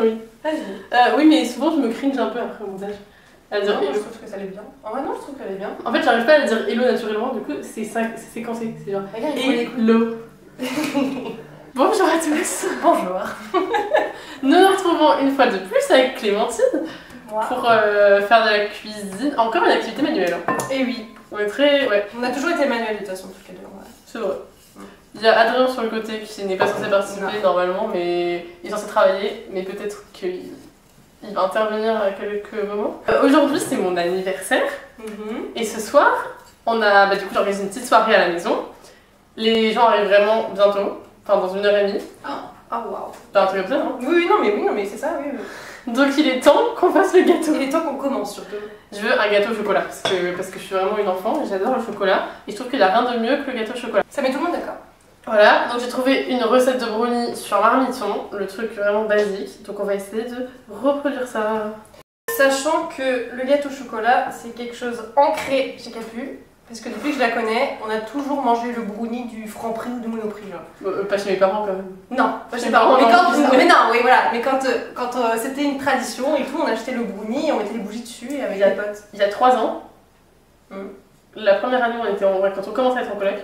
Oui. Vas-y. Oui, mais souvent je me cringe un peu après au montage. À dire Non, hello. je trouve que ça allait bien. En vrai, non, je trouve qu'elle est bien. En fait, j'arrive pas à dire hello naturellement, du coup, c'est séquencé. C'est genre Regarde, il faut les couilles. hello. Bonjour à tous. Bonjour. Nous nous retrouvons une fois de plus avec Clémentine Moi. pour faire de la cuisine. Encore une activité manuelle. Hein. Et oui. On est très. Ouais, On a toujours été manuels de toute façon, toutes les deux. Ouais. c'est vrai. Il y a Adrien sur le côté qui n'est pas censé participer normalement, mais il est censé travailler, mais peut-être qu'il va intervenir à quelques moments. Aujourd'hui, c'est mon anniversaire, et ce soir, on a du coup j'organise une petite soirée à la maison. Les gens arrivent vraiment bientôt, enfin dans 1h30. Oh waouh. T'as un truc comme ça, non? Oui, non, mais c'est ça, oui. Donc il est temps qu'on fasse le gâteau. Il est temps qu'on commence surtout. Je veux un gâteau au chocolat, parce que je suis vraiment une enfant et j'adore le chocolat. Et je trouve qu'il n'y a rien de mieux que le gâteau au chocolat. Ça met tout le monde d'accord. Voilà, donc j'ai trouvé une recette de brownie sur Marmiton, le truc vraiment basique. Donc on va essayer de reproduire ça. Sachant que le gâteau au chocolat, c'est quelque chose ancré chez Capu. Parce que depuis que je la connais, on a toujours mangé le brownie du Franprix ou du Monoprix, genre. Pas chez mes parents quand même. Non, pas chez Mes mes parents. Mais parents, quand, non. mais non, oui, voilà. Mais quand c'était une tradition et tout, on achetait le brownie, on mettait les bougies dessus et avec les potes. Il y a 3 ans, Mm. la première année où on était quand on commençait à être en coloc.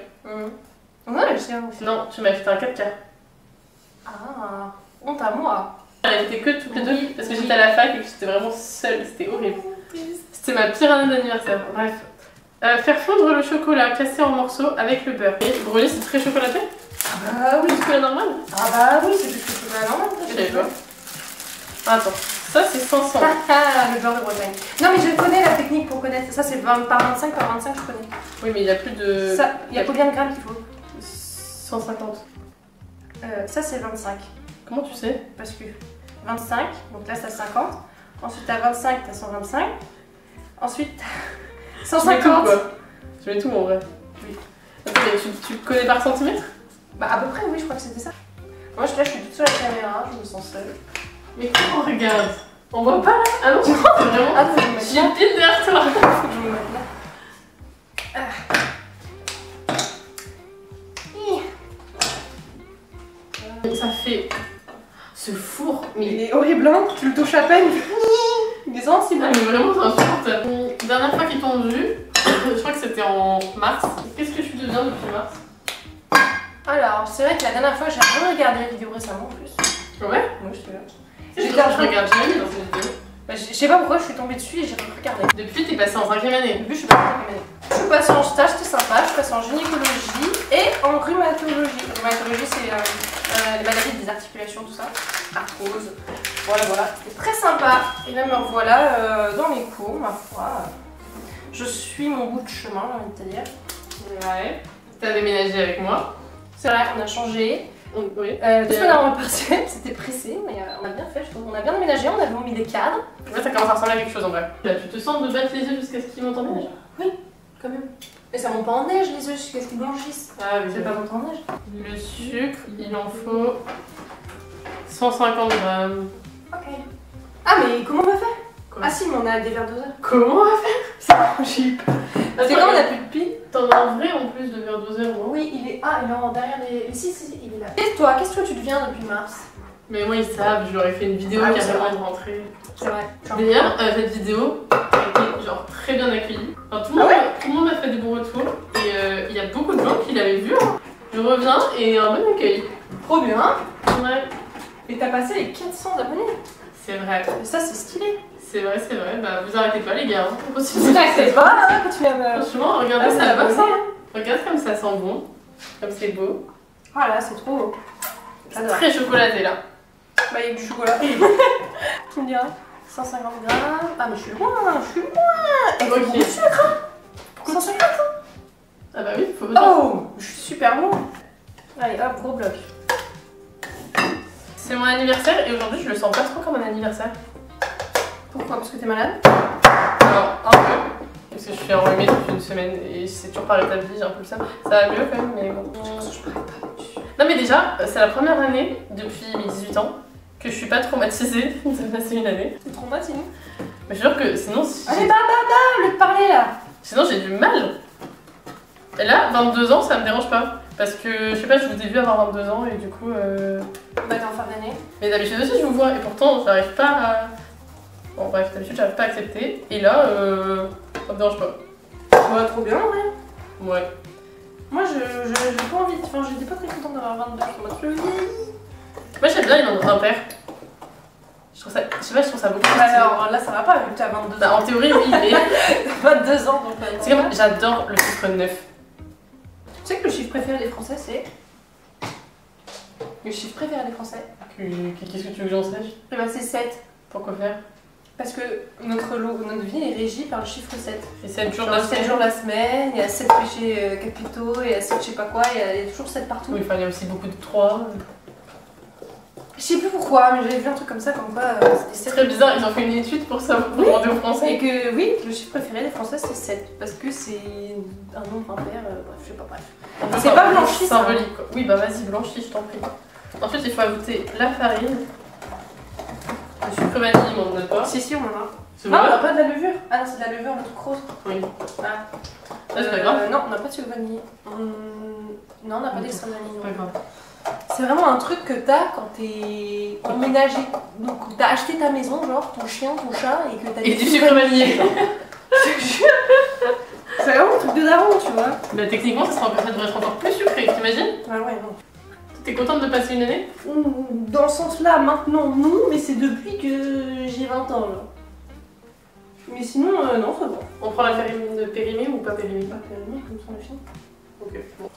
On a acheté un aussi. Non, tu m'as acheté un 4K. Ah, honte à moi. On était que toutes les deux, Oui, parce que oui. j'étais à la fac et que j'étais vraiment seule, c'était horrible. C'était ma pire année d'anniversaire, bref. Faire fondre le chocolat cassé en morceaux avec le beurre. Et le brownie c'est très chocolaté? Ah bah oui. Du chocolat normal? Ah bah oui, c'est juste le chocolat normal. Je savais pas. Attends, ça c'est 500. Ah, le beurre de Bretagne. Non mais je connais la technique pour connaître. Ça c'est 20 par 25 par 25, je connais. Oui, mais il y a plus de. Ça, il y a combien de grammes qu'il faut? 150. Ça c'est 25. Comment tu sais? Parce que 25, donc là c'est 50. Ensuite t'as 25, t'as 125. Ensuite t'as Tu mets tout 150. quoi? Tu mets tout en vrai? Oui. Attends, mais tu connais par centimètre? Bah à peu près oui, je crois que c'était ça. Moi je suis toute seule à la caméra, je me sens seule. Mais comment on regarde? On voit pas là? Ah non, c'est vraiment. Ah non, je vais me Je mettre suis là. pile derrière toi. Faut que je me mette là. Ça fait. Ce four, mais. Il est horrible, hein. Tu le touches à peine. Il est sensible. Ah, mais vraiment, c'est insupportable. Dernière fois qu'ils t'ont vu, je crois que c'était en mars. Qu'est-ce que tu deviens depuis mars? Alors, c'est vrai que la dernière fois, j'ai rien regardé la vidéo récemment en plus. Ouais? Moi, je suis là. Je regarde jamais dans cette vidéo. Bah, je sais pas pourquoi je suis tombée dessus et j'ai regardé. Depuis, t'es passée en 5ème année. Depuis, je suis pas année. Je suis passée en stage, c'était sympa. Je suis passée en gynécologie et en rhumatologie. La rhumatologie, c'est les maladies des articulations, tout ça. Arthrose. Voilà. C'était très sympa. Et là, me revoilà dans les cours, ma foi. Je suis mon bout de chemin, j'ai envie de te dire. Ouais. T'as déménagé avec moi. C'est vrai, on a changé. Oui. 2 semaines avant le partiel, c'était pressé, mais on a bien fait, je trouve. On a bien déménagé, on avait mis des cadres. Ouais, ça commence à ressembler à quelque chose en vrai. Là, tu te sens de battre les yeux jusqu'à ce qu'ils montent en neige? Oui, quand même. Mais ça monte pas en neige, les œufs, jusqu'à ce qu'ils blanchissent. Ah oui. C'est pas monter en neige. Le sucre, il en faut 150 grammes. Ok. Ah, mais comment on va faire? Quoi? Ah si, mais on a des verres doseurs. Comment on va faire? C'est cheap. C'est Attends, comme on a plus de piles. T'en as un vrai en plus de verre doseur, non? Oui, il est. Ah, il est en derrière les. Si, il est là. Qu'est-ce que tu deviens depuis mars? Mais moi, ils savent, je leur ai fait une vidéo Ah oui, carrément c'est de rentrée. C'est vrai. D'ailleurs, cette vidéo a été genre très bien accueillie. Enfin, tout le monde m'a fait des bons retours et il y a beaucoup de gens qui l'avaient vu. Hein. Je reviens et un bon accueil. Trop bien. Ouais, Et t'as passé les 400 abonnés. c'est vrai. Mais ça, c'est stylé. C'est vrai. Bah, vous arrêtez pas, les gars. Hein. Vous t'inquiète pas, hein, continuez à me. Franchement, regardez, Ah, ça va abonner, ça. hein. Regarde comme ça sent bon, comme c'est beau. Voilà, c'est trop beau. C'est très chocolaté là. Bah, il y a du chocolat. Tu me diras 150 grammes. Ah, mais je suis loin. Et Ok. beaucoup de sucre, hein. 150. Ah bah oui, faut. Oh, je suis super bon. Allez, hop, gros bloc. C'est mon anniversaire et aujourd'hui je le sens pas trop comme un anniversaire. Pourquoi? Parce que t'es malade? Alors, un peu. Parce que je suis enrhumée depuis une semaine et c'est toujours pas rétabli, j'ai un peu ça. Ça va mieux quand même, mais bon. Non, mais déjà, c'est la première année depuis mes 18 ans que je suis pas traumatisée de passer une année. C'est traumatisé. Mais je jure que sinon. Allez, au lieu de parler là. Sinon j'ai du mal. Et là, 22 ans, ça me dérange pas. Parce que, je sais pas, je vous ai vu avoir 22 ans et du coup... Bah t'es en fin d'année. Mais d'habitude aussi, je vous vois et pourtant, j'arrive pas à... Bon bref, d'habitude, j'arrive pas à accepter. Et là, ça me dérange pas. Bah trop bien, ouais. Ouais. Moi, j'ai pas envie, enfin, j'étais pas très contente d'avoir 22, je suis Moi, j'aime bien les noms impair. Je trouve ça, je sais pas, je trouve ça beaucoup plus stylé. Alors là, ça va pas vu que t'as 22 Bah, ans. en théorie, oui, mais... T'as 22 ans, donc... C'est comme, j'adore le chiffre 9. Tu sais que le chiffre préféré des Français, c'est... Le chiffre préféré des Français, Qu'est-ce que tu veux que j'en sache? eh ben c'est 7. Pourquoi faire? Parce que notre vie est régie par le chiffre 7. Et 7 jours de Genre la 7 semaine. jours la semaine, il y a 7 péchés capitaux, il y a 7 je sais pas quoi, il y a toujours 7 partout. Oui, enfin, il y a aussi beaucoup de 3. Je sais plus pourquoi, mais j'avais vu un truc comme ça, comme quoi c'était C'est 7. très bizarre, ils ont fait une étude pour ça, pour demander aux Français. Et que oui, le chiffre préféré des Français c'est 7. Parce que c'est un nombre impair, bref, je sais pas, bref. C'est pas blanchi, ça. Symbolique, quoi. Oui, bah vas-y, blanchis, je t'en prie. Ensuite, il faut ajouter la farine. Le sucre vanille, on en a pas. Si, on en a. C'est Non, on vrai? n'a pas de la levure. Ah non, c'est de la levure, le truc rose. Oui. Ah. C'est pas grave. Non, on n'a pas de sucre vanille. Non, on n'a pas d'extrait de vanille. C'est pas non. grave. C'est vraiment un truc que t'as quand t'es emménagé. Donc t'as acheté ta maison, genre ton chien, ton chat, et que t'as Et du sucre vanillé. C'est vraiment un truc de daron, tu vois. Bah, techniquement, ça devrait être encore plus sucré, t'imagines? Ah ouais, non. T'es contente de passer une année? Dans le sens là, maintenant, non, mais c'est depuis que j'ai 20 ans, là. Mais sinon, non, c'est bon. On prend la farine de périmée ou pas périmée? Pas périmé, comme ça, les filles. Ok. Bon.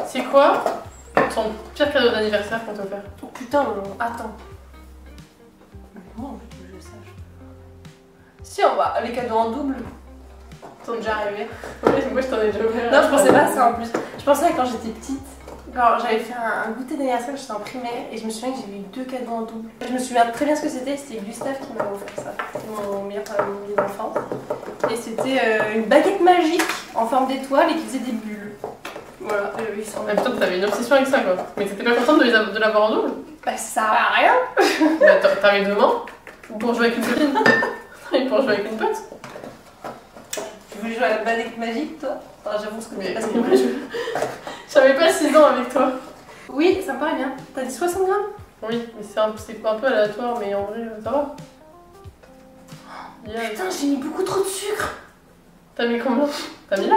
C'est quoi ton pire cadeau d'anniversaire qu'on t'a offert? Oh putain, attends. Mais comment je veux que je sache? Si, on va, les cadeaux en double. Sont déjà arrivés. Oui, moi je t'en ai déjà offert. Non, je pensais pas à ça en plus. Je pensais à quand j'étais petite. Alors, j'avais fait un goûter d'anniversaire quand j'étais en primaire et je me souviens que j'avais eu 2 cadeaux en double. Je me souviens très bien ce que c'était Gustave qui m'avait offert ça. C'était mon meilleur ami d'enfance. Et c'était une baguette magique en forme d'étoile et qui faisait des bulles. Voilà, ils sont... Ah putain, t'avais une obsession avec ça quoi. Mais t'étais pas contente de l'avoir en double? Bah, ça sert à rien. Bah, t'avais 2 mains pour jouer avec une copine. Et pour jouer avec une pote. Tu voulais jouer à la baguette magique, toi? Enfin, j'avoue ce que Mais pas ce moi, j'avais pas 6 ans avec toi. Oui, ça me paraît bien. T'as dit 60 grammes? Oui, mais c'est un peu aléatoire, mais en vrai, ça va. Yeah. Putain, j'ai mis beaucoup trop de sucre. T'as mis combien? T'as mis là?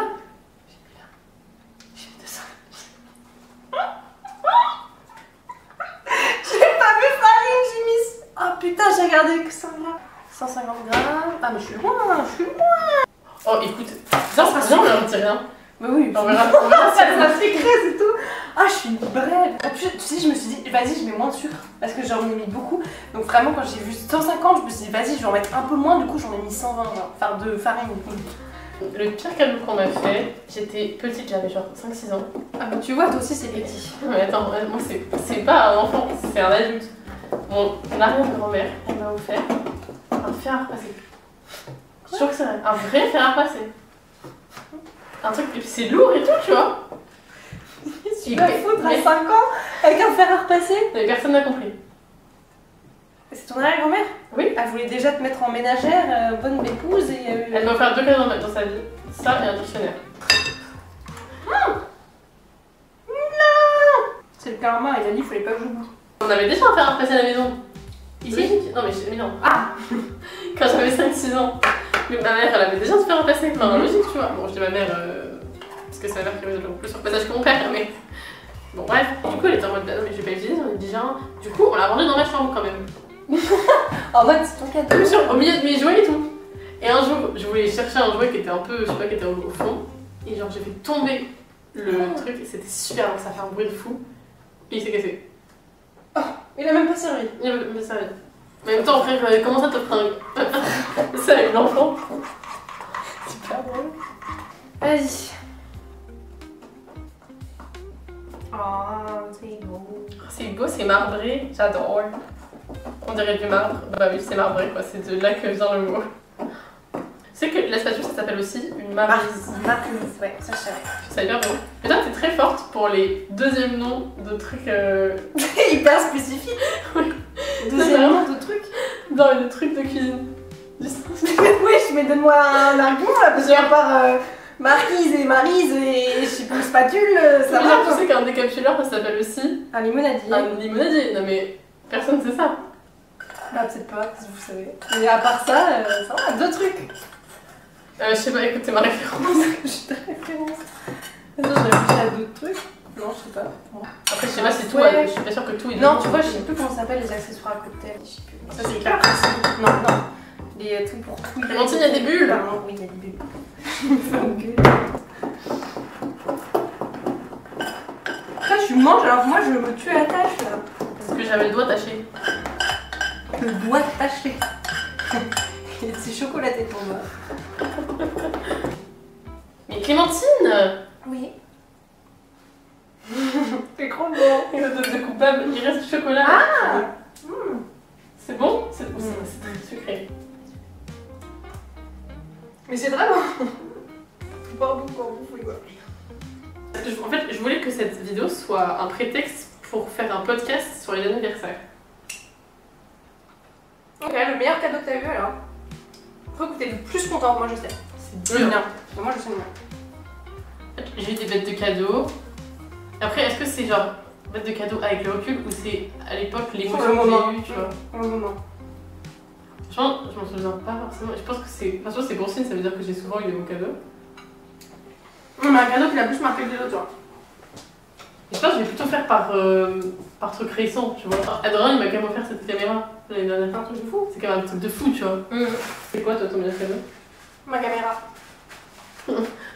J'ai mis 200. J'ai pas vu farine, j'ai mis... Oh putain, j'ai regardé que ça là. 150 grammes. Ah mais je suis loin. Oh écoute, viens, on leur dit rien. Bah oui, On verra si ça secret, c'est tout. Ah, je suis une brêle. En plus, tu sais, je me suis dit, vas-y, je mets moins de sucre. Parce que j'en ai mis beaucoup. Donc vraiment, quand j'ai vu 150, je me suis dit, vas-y, je vais en mettre un peu moins. Du coup, j'en ai mis 120 enfin, de farine. Le pire cadeau qu'on m'a fait, j'étais petite, j'avais genre 5-6 ans. Ah bah tu vois, toi aussi, c'est petit. Mais attends, moi c'est pas un enfant, c'est un adulte. Mon arrière-grand-mère, elle m'a offert un fer à repasser. Je suis sûre que c'est vrai, un vrai fer à repasser. Un truc, et puis c'est lourd et tout, tu vois. Tu vas foutre à 5 ans avec un fer à repasser. Mais personne n'a compris. C'est ton arrière-grand-mère? Oui. Elle voulait déjà te mettre en ménagère, bonne épouse et... Elle m'a offert 2 cadeaux dans sa vie, ça et un dictionnaire. Non. C'est le karma, il a dit qu'il fallait pas que je goûte. On avait déjà un fer à repasser à la maison. Ici? Logique. Non mais non. Ah. Quand j'avais 5-6 ans. Mais ma mère, elle avait déjà un fer à repasser. Enfin, logique, tu vois. Bon, je dis ma mère, parce que c'est ma mère qui avait le plus sur passage que mon père, mais... Bon bref, du coup elle était en mode, bah non mais je vais pas utiliser, j'en ai déjà un. Du coup on l'a rangé dans ma chambre quand même. En mode c'est ton cadeau. Bien sûr, au milieu de mes jouets et tout. Et un jour, je voulais chercher un jouet qui était un peu, je sais pas, qui était au fond. Et genre j'ai fait tomber le truc et c'était super long, ça fait un bruit de fou. Et il s'est cassé. Oh, il a même pas servi. Il m'a pas servi. Mais en même temps frère, comment ça te fringue ça une enfant? Super drôle. Vas-y. Oh, c'est beau. C'est beau, c'est marbré, j'adore. On dirait du marbre. Bah oui, c'est marbré quoi, c'est de là que vient le mot. Tu sais que la spatule ça s'appelle aussi une marquise. Marquise, ouais, ça je savais. Ça hyper bien. Mais toi t'es très forte pour les deuxièmes noms de trucs. Hyper spécifique. Oui. Deuxième nom de trucs. Dans les trucs de cuisine. Juste. Wesh, mais donne-moi un argument là, parce qu'à part Marquise et Maryse et je sais plus, spatule, ça va. Tu sais qu'un décapsuleur, ça s'appelle aussi un limonadier. un limonadier. Non mais personne sait ça. Bah, peut-être pas, si vous savez. Mais à part ça va, deux trucs. Je sais pas, écoute, c'est ma référence. J'ai ta référence. Attends, j'ai réfléchi à d'autres trucs. Non, je sais pas. Bon. Après, je sais pas si tout, Ouais. je suis pas sûre que tout est Non, tu vois, je sais plus comment ça s'appelle les accessoires à cocktail. Je sais plus. Ça, c'est clair. Non, non. Les trucs pour tout. Clémentine, il y a des bulles. Pardon, oui, il y a des bulles. Il me fait engueuler. Après, tu manges alors que moi, je me tue à la tâche là. Parce que j'avais le doigt taché. Le doigt taché. C'est chocolaté pour moi. Mais Clémentine, Oui. C'est trop bon. il me donne de coupable, il reste du chocolat. Ah. C'est bon? C'est très sucré. Mais c'est très bon. Pas bon pour vous, quoi. En fait, je voulais que cette vidéo soit un prétexte pour faire un podcast sur les anniversaires. Ok, le meilleur cadeau que t'as eu alors. Faut que t'es le plus contente, moi je sais. C'est Le dur. mien. Mais moi je sais le mien. J'ai eu des bêtes de cadeaux. Après, est-ce que c'est genre bêtes de cadeaux avec le recul ou c'est à l'époque l'émotion Sur le que moment. j'ai eue, tu vois? Au moment. Franchement, je m'en souviens pas forcément. Je pense que c'est. Franchement, c'est bon signe, ça veut dire que j'ai souvent eu des bons cadeaux. Mais un cadeau qui l'a plus marqué que les autres, toi. Et je pense que je vais plutôt faire par truc récent, tu vois. Adrien, il m'a quand même offert cette caméra l'année dernière. C'est un truc de fou. C'est quand même un truc de fou, tu vois. C'est quoi, toi, ton meilleur cadeau? Ma caméra.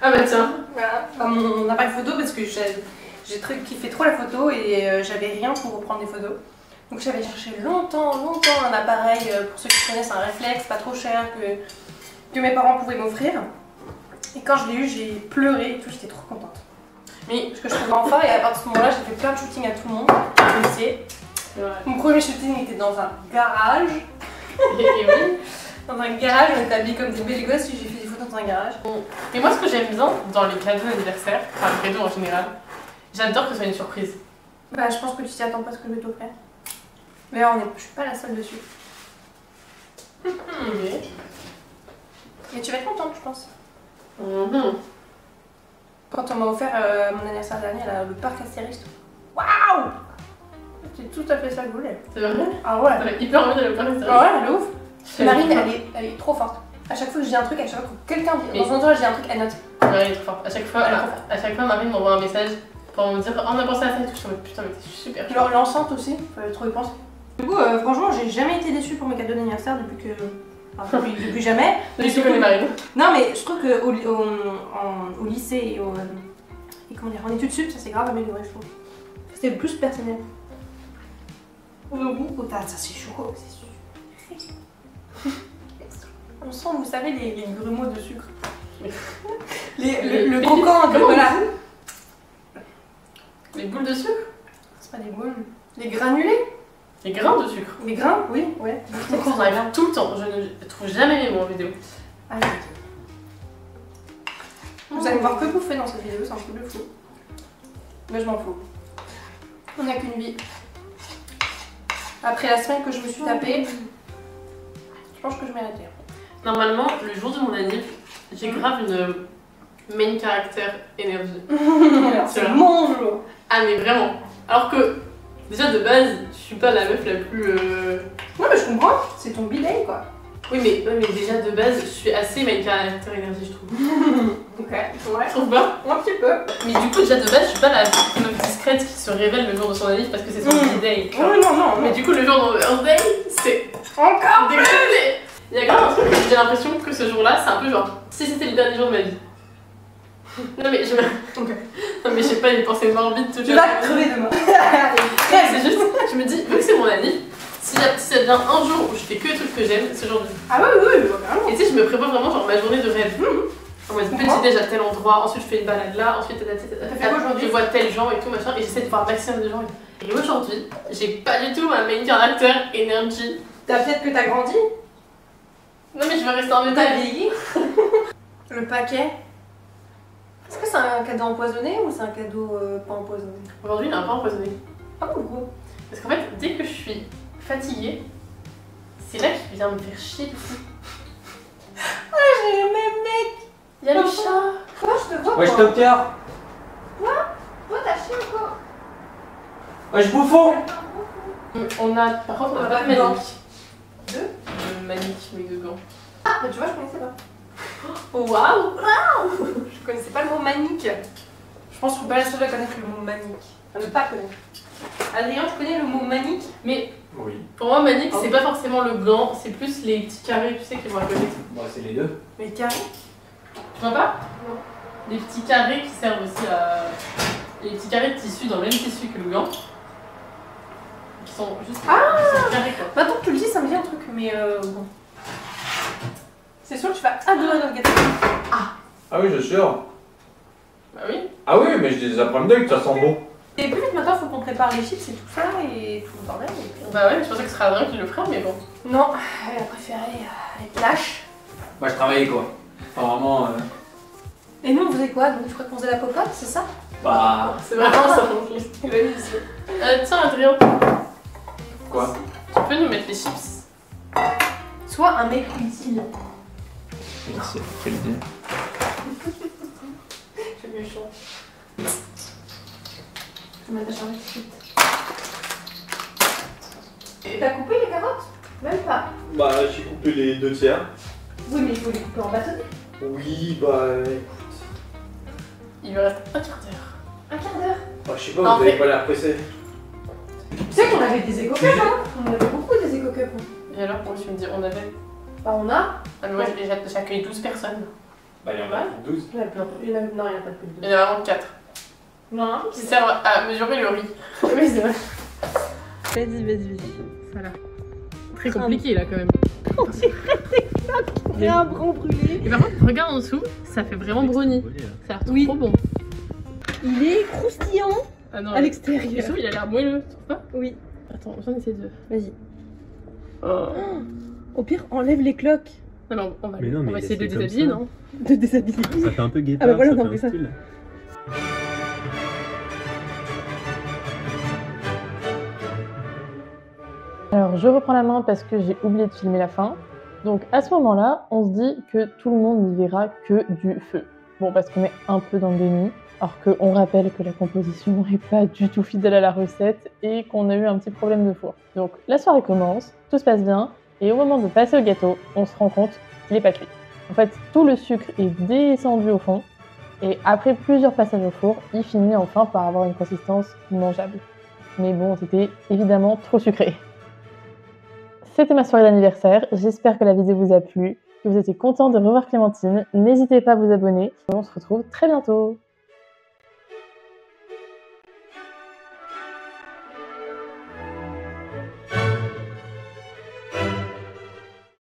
Ah bah tiens. Voilà. Bah, mon appareil photo parce que j'ai kiffé trop la photo et j'avais rien pour reprendre des photos. Donc j'avais cherché longtemps un appareil, pour ceux qui connaissent, un réflexe pas trop cher que mes parents pouvaient m'offrir. Et quand je l'ai eu, j'ai pleuré et tout, j'étais trop contente. Mais Parce que je trouvais enfin, et à partir de ce moment-là, j'ai fait plein de shootings à tout le monde, au lycée. c'est vrai. Mon premier shooting était dans un garage. Et oui. Dans un garage, on était habillés comme des belles gosses et j'ai fait des photos dans un garage. Et moi, ce que j'aime bien dans les cadeaux d'anniversaire, enfin les cadeaux en général, j'adore que ce soit une surprise. Bah, je pense que tu t'y attends pas ce que je vais t'offrir. Mais là, je suis pas la seule dessus. Mais tu vas être contente, je pense. Quand on m'a offert mon anniversaire dernier, là, le parc Astérix. Waouh! C'est tout à fait ça que je voulais. C'est vrai? Ah ouais. J'avais hyper envie d'aller au Paris. Ah ouais, elle est ouf. Marine, elle est trop forte. À chaque fois que je dis un truc, à chaque fois que quelqu'un dit, dans son entourage, je dis un truc, elle note. Ouais, elle est trop forte. À chaque fois, Marine m'envoie un message pour me dire oh, on a pensé à ça et tout. Je suis en mode putain, mais t'es super. Genre l'enceinte aussi, fallait trop y penser. Du coup, franchement, j'ai jamais été déçue pour mes cadeaux d'anniversaire depuis que. Enfin, depuis jamais. Mais tu connais Marine. Non, mais je trouve qu'au au lycée et comment dire, en études sup, ça s'est grave amélioré, je trouve. C'était plus personnel. Ça c'est chaud, c'est sûr. On sent, vous savez, les grumeaux de sucre. Le croquant de. Voilà. Les boules de sucre? C'est pas des boules. Les granulés. Les grains de sucre. Les grains, oui, ouais. On en arrive tout le temps. Je ne trouve jamais les mots en vidéo. Ah, oui. Vous allez me voir que bouffer dans cette vidéo, c'est un truc de fou. Mais je m'en fous. On n'a qu'une vie. Après la semaine que je me suis tapée, je pense que je m'arrêtais. Normalement, le jour de mon anniv, j'ai grave une main character énergie. C'est mon jour. Ah mais vraiment. Alors que déjà de base, je suis pas la meuf la plus. Ouais, mais je comprends. C'est ton bidet, quoi. Oui mais déjà de base, je suis assez main character énergie, je trouve. Ok. Ouais. Tu trouves pas? Un petit peu. Mais du coup déjà de base, je suis pas la meuf discrète qui se révèle le jour de son anniv parce que c'est son birthday. Oh non, non. Mais du coup le jour de mon birthday, c'est Encore dégueulasse. Il y a grave un truc, j'ai l'impression que ce jour-là, c'est un peu genre si c'était le dernier jour de ma vie. Non mais je j'ai pas les pensées morbides tout Tu vas crever demain. C'est juste, je me dis, vu que c'est mon anniv, si ça devient un jour où je fais que les trucs que j'aime, c'est aujourd'hui. Ah ouais, oui, vraiment. Et tu sais, je me prépare vraiment genre ma journée de rêve. En mode petit déj à tel endroit, ensuite je fais une balade là, ensuite T'as fait quoi aujourd'hui? je vois tel gens et tout machin, et j'essaie de voir un maximum de gens. Et aujourd'hui, j'ai pas du tout ma main character energy. Peut-être que t'as grandi. Non mais je vais rester en T'as métal. vieilli. Le paquet. Est-ce que c'est un cadeau empoisonné ou c'est un cadeau pas empoisonné? Aujourd'hui, il est un peu empoisonné. Ah bon? Parce qu'en fait, dès que je suis fatiguée, c'est là qu'il vient me faire chier. j'ai le même mec. Il y a le chat. Quoi, je te vois Wesh quoi? Topter. Toi, t'as chié ou quoi? Wesh Bouffon. On a, par contre, on a pas de gants. manique. Deux? De manique, mais de gants. Ah, bah tu vois, je connaissais pas. Oh, waouh! Waouh! Je connaissais pas le mot manique. Je pense que je suis pas la seule à connaître le mot manique. À ne pas connaître. Adrien, tu connais le mot manique? Mais Oui. pour moi, manique, c'est pas forcément le gant, c'est plus les petits carrés, tu sais, qui vont à côté. Bon, c'est les deux. Mais carré? Tu vois pas? Non. Les petits carrés qui servent aussi à. Les petits carrés de tissu dans le même tissu que le gant. Qui sont juste. Qui sont carrés quoi. Maintenant que tu le dis, ça me dit un truc, mais bon. C'est sûr que tu vas adorer notre gâteau. Ah oui, je suis sûr. Bah oui. Ah oui, mais je les apprends d'œil que ça sent bon. Et plus vite maintenant, faut qu'on prépare les chips et tout ça et tout le bordel. Et puis... Bah ouais, mais je pensais que ce serait Adrien qui le ferait, mais bon. Non, elle a préféré être lâche. Bah, je travaillais quoi. Enfin, vraiment. Et nous, on faisait quoi? Donc, tu crois qu'on faisait la popote, c'est ça? Bah. C'est vraiment ça mon fils. Tiens, Adrien, Quoi? tu peux nous mettre les chips? Soit un mec utile. Merci, quelle idée. Je suis méchant. Je m'attache un petit suite. Et t'as coupé les carottes? Même pas. Bah, j'ai coupé les 2/3. Oui, mais il faut les couper en bâtonnets. Oui, bah. Écoute. Il lui reste un quart d'heure. Un quart d'heure. Bah, je sais pas, Non, vous avez mais- pas l'air pressé. Tu sais qu'on avait des éco-cups, hein? On avait beaucoup des éco-cups. Et alors, pourquoi tu me dis on avait? Bah, on a. Ah, mais moi j'accueille 12 personnes. Bah, il y en a 12. Il y en a plein. Non, il n'y en a pas de plus de Il y en a vraiment 4. Non, Qui servent à mesurer le riz. Oui, c'est vrai. Vas-y. Ça là. Très compliqué là quand même. Il y a un bron brûlé. Et par contre, regarde en dessous, ça fait vraiment brownie. Ça a l'air Oui. trop bon. Il est croustillant Ah non, à l'extérieur. dessous, il a l'air moelleux, tu trouves pas? Oui. Attends, j'en essaie de. Vas-y. Oh. Au pire, enlève les cloques. Non, mais on va, Mais non, mais on va essayer de le laisse-les comme déshabiller, ça. non? De déshabiller. Ça fait un peu guépard, Ah bah voilà, ça non, fait mais un ça- style. Alors, je reprends la main parce que j'ai oublié de filmer la fin. Donc, à ce moment-là, on se dit que tout le monde n'y verra que du feu. Bon, parce qu'on est un peu dans le déni, alors qu'on rappelle que la composition n'est pas du tout fidèle à la recette et qu'on a eu un petit problème de four. Donc, la soirée commence, tout se passe bien, et au moment de passer au gâteau, on se rend compte qu'il n'est pas cuit. En fait, tout le sucre est descendu au fond, et après plusieurs passages au four, il finit enfin par avoir une consistance mangeable. Mais bon, c'était évidemment trop sucré. C'était ma soirée d'anniversaire, j'espère que la vidéo vous a plu, que vous étiez content de revoir Clémentine. N'hésitez pas à vous abonner, et on se retrouve très bientôt.